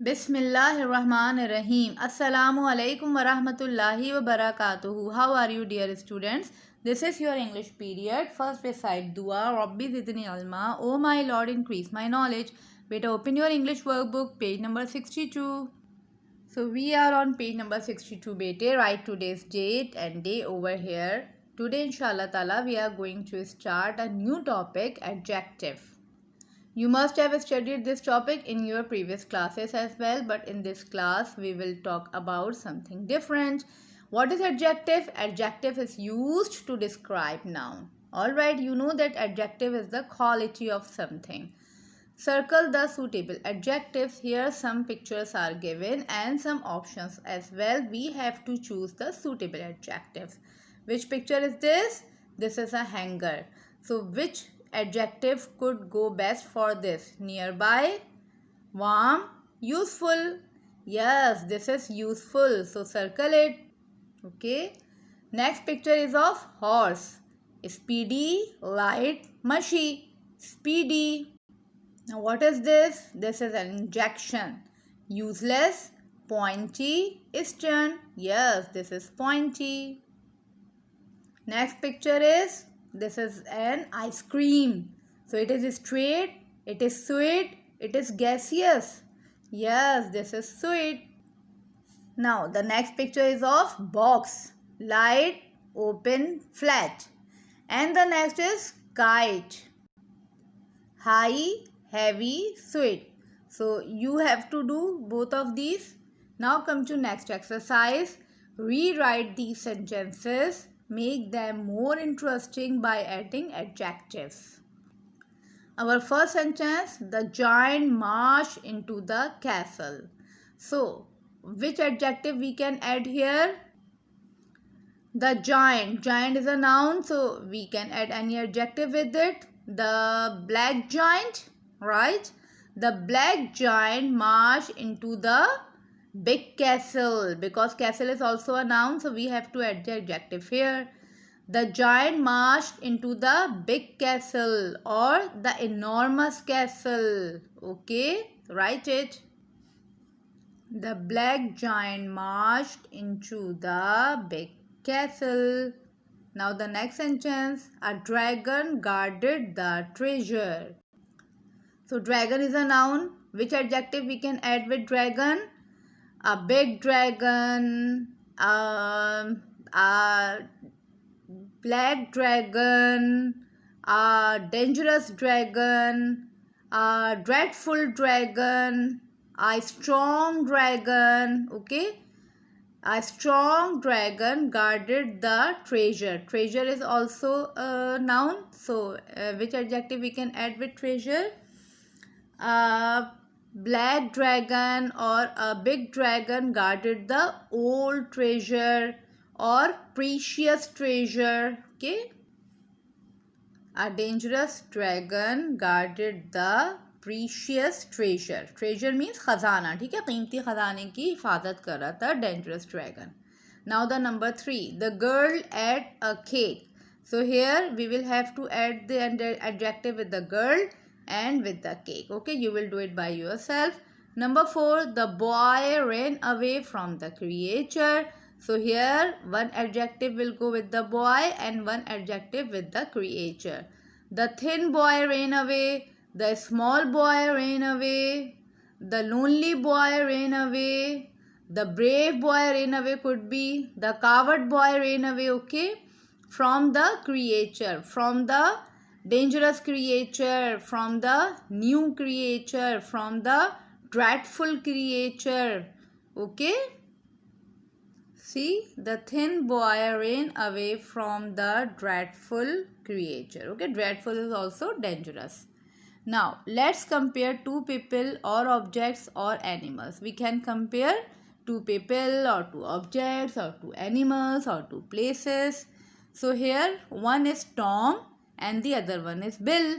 Bismillahirrahmanirrahim. Assalamu alaikum wa rahmatullahi wa barakatuhu. How are you, dear students? This is your English period. First recite dua. Rabbi zidni ilma. Oh my Lord, increase my knowledge. Beta, open your English workbook, page number 62. So we are on page number 62, beta. Write today's date and day over here. Today, inshallah ta'ala, we are going to start a new topic, adjective. You must have studied this topic in your previous classes as well, but in this class we will talk about something different. What is adjective? Adjective is used to describe noun. Alright, you know that adjective is the quality of something. Circle the suitable adjectives. Here some pictures are given and some options as well. We have to choose the suitable adjectives. Which picture is this? This is a hanger. So which adjective could go best for this? Nearby, warm, useful. Yes, this is useful. So circle it. Okay. Next picture is of horse. Speedy, light, mushy. Speedy. Now what is this? This is an injection. Useless, pointy, stern. Yes, this is pointy. Next picture is, this is an ice cream. So it is straight, it is sweet, it is gaseous. Yes, this is sweet. Now the next picture is of box. Light, open, flat. And the next is kite. High, heavy, sweet. So you have to do both of these. Now come to next exercise. Rewrite these sentences. Make them more interesting by adding adjectives. Our first sentence, the giant marched into the castle. So, which adjective we can add here? The giant. Giant is a noun, so we can add any adjective with it. The black giant, right? The black giant marched into the big castle, because castle is also a noun, so we have to add the adjective here. The giant marched into the big castle or the enormous castle. Okay, write it. The black giant marched into the big castle. Now the next sentence, a dragon guarded the treasure. So dragon is a noun. Which adjective we can add with dragon? A big dragon, a black dragon, a dangerous dragon, a dreadful dragon, a strong dragon. Okay, a strong dragon guarded the treasure. Treasure is also a noun. So which adjective we can add with treasure? A black dragon or a big dragon guarded the old treasure or precious treasure. Okay, a dangerous dragon guarded the precious treasure. Treasure means खजाना. ठीक है, कीमती खजाने की हिफाजत कर रहा था dangerous dragon. Now the number 3, the girl ate a cake. So here we will have to add the adjective with the girl and with the cake. Okay, you will do it by yourself. Number 4, the boy ran away from the creature. So here one adjective will go with the boy and one adjective with the creature. The thin boy ran away. The small boy ran away. The lonely boy ran away. The brave boy ran away could be. The coward boy ran away. Okay, from the creature, from the dangerous creature, from the new creature, from the dreadful creature. Okay, see, the thin boy ran away from the dreadful creature. Okay, dreadful is also dangerous. Now let's compare two people or objects or animals. We can compare two people or two objects or two animals or two places. So here one is Tom and the other one is Bill.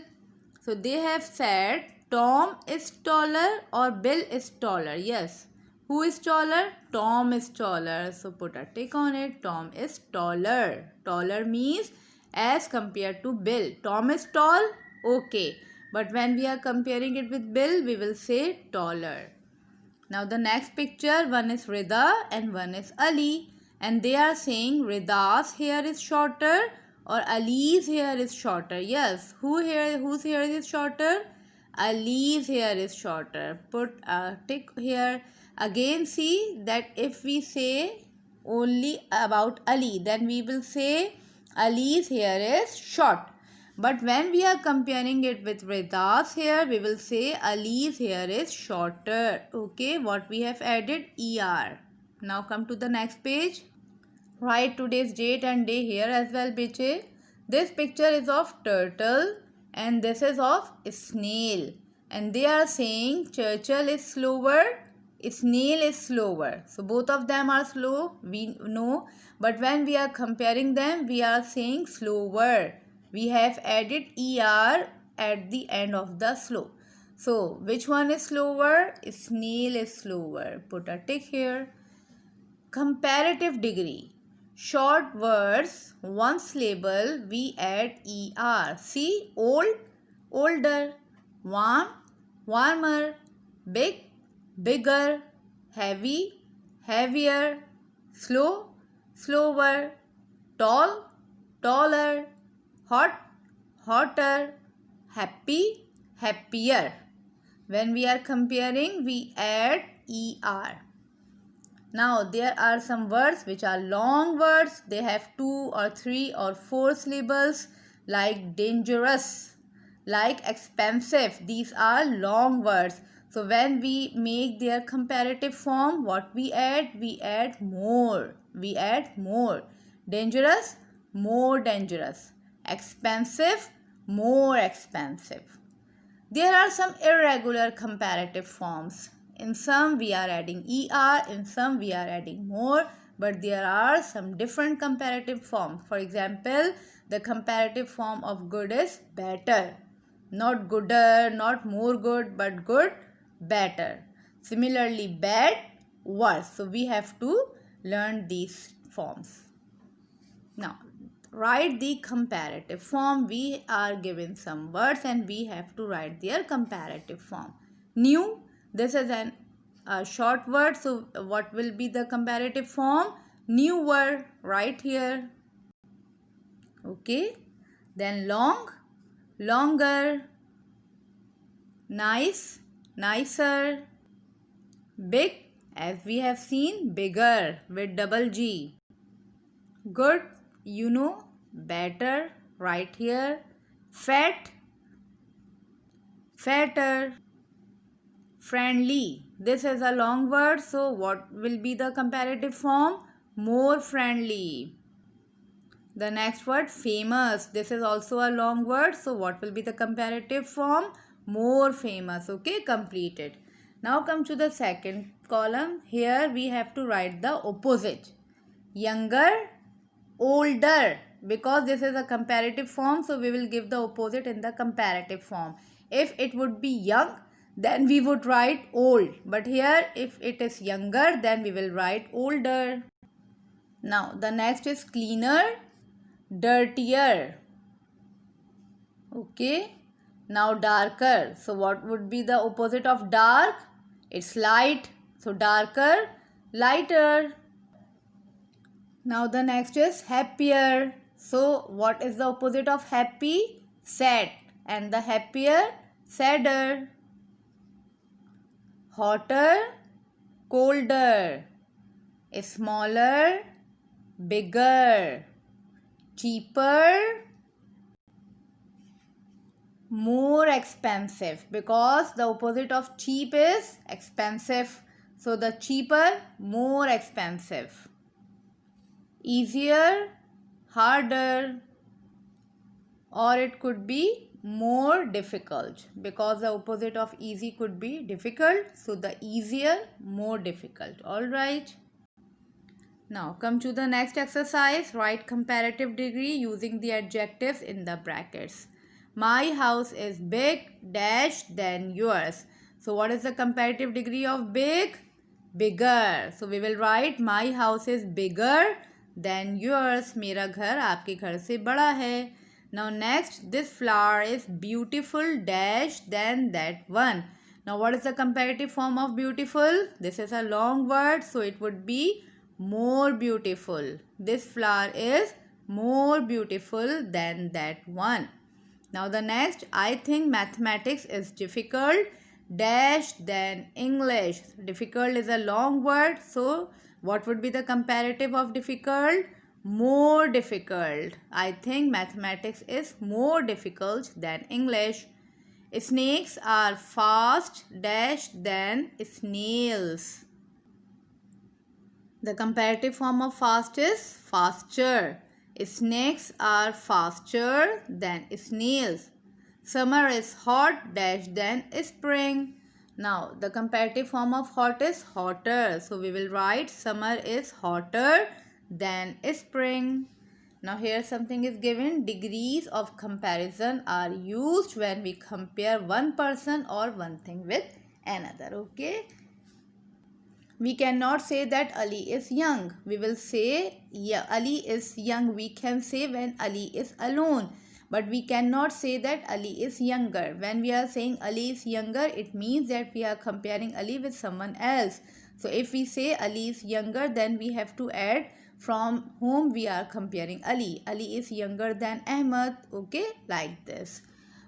So they have said Tom is taller or Bill is taller. Yes. Who is taller? Tom is taller. So put a tick on it. Tom is taller. Taller means as compared to Bill. Tom is tall. Okay. But when we are comparing it with Bill, we will say taller. Now the next picture, one is Rida and one is Ali, and they are saying Rida's hair is shorter or Ali's hair is shorter. Yes, whose hair is shorter? Ali's hair is shorter. Put a tick here. Again, see that if we say only about Ali, then we will say Ali's hair is short. But when we are comparing it with Rida's hair, we will say Ali's hair is shorter. Okay, what we have added? ER. Now come to the next page. Write today's date and day here as well, Beche. This picture is of turtle and this is of snail. And they are saying Churchill is slower, snail is slower. So both of them are slow, we know. But when we are comparing them, we are saying slower. We have added ER at the end of the slow. So which one is slower? Snail is slower. Put a tick here. Comparative degree. Short words, one syllable, we add ER. See, old, older, warm, warmer, big, bigger, heavy, heavier, slow, slower, tall, taller, hot, hotter, happy, happier. When we are comparing, we add ER. Now there are some words which are long words. They have 2 or 3 or 4 syllables, like dangerous, like expensive. These are long words. So when we make their comparative form, what we add? We add more. We add more. Dangerous, more dangerous. Expensive, more expensive. There are some irregular comparative forms. In some we are adding ER, in some we are adding more, but there are some different comparative forms. For example, the comparative form of good is better. Not gooder, not more good, but good, better. Similarly, bad, worse. So we have to learn these forms. Now, write the comparative form. We are given some words and we have to write their comparative form. New, this is a short word. So what will be the comparative form? Newer, right here. Okay. Then long, longer. Nice, nicer. Big, as we have seen, bigger with double G. Good, you know, better, right here. Fat, fatter. Friendly, this is a long word, so what will be the comparative form? More friendly. The next word, famous, this is also a long word, so what will be the comparative form? More famous. Okay, completed. Now come to the second column. Here we have to write the opposite. Younger, older, because this is a comparative form, so we will give the opposite in the comparative form. If it would be young, then we would write old, but here if it is younger, then we will write older. Now the next is cleaner, dirtier. Okay, now darker. So what would be the opposite of dark? It's light, so darker, lighter. Now the next is happier. So what is the opposite of happy? Sad, and the happier, sadder. Hotter, colder. Smaller, bigger. Cheaper, more expensive, because the opposite of cheap is expensive. So the cheaper, more expensive. Easier, harder, or it could be more difficult, because the opposite of easy could be difficult. So the easier, more difficult. All right. Now come to the next exercise. Write comparative degree using the adjectives in the brackets. My house is big dash than yours. So what is the comparative degree of big? Bigger. So we will write my house is bigger than yours. मेरा घर आपके घर से बड़ा है. Now next, this flower is beautiful dash than that one. Now what is the comparative form of beautiful? This is a long word, so it would be more beautiful. This flower is more beautiful than that one. Now the next, I think mathematics is difficult dash than English. Difficult is a long word, so what would be the comparative of difficult? More difficult. I think mathematics is more difficult than English. Snakes are fast dash than snails. The comparative form of fast is faster. Snakes are faster than snails. Summer is hot dash than spring. Now the comparative form of hot is hotter. So we will write summer is hotter than spring. Now here something is given. Degrees of comparison are used when we compare one person or one thing with another. Okay. We cannot say that Ali is young. We will say, yeah, Ali is young. We can say when Ali is alone. But we cannot say that Ali is younger. When we are saying Ali is younger, it means that we are comparing Ali with someone else. So if we say Ali is younger, then we have to add from whom we are comparing Ali. Ali is younger than Ahmed. Okay, like this.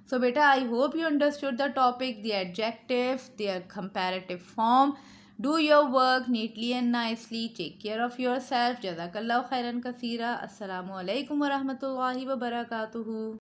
So beta, I hope you understood the topic, the adjectives, their comparative form. Do your work neatly and nicely. Take care of yourself. Jazakallahu khairan kaseera. Assalamu alaikum wa rahmatullahi wa barakatuhu.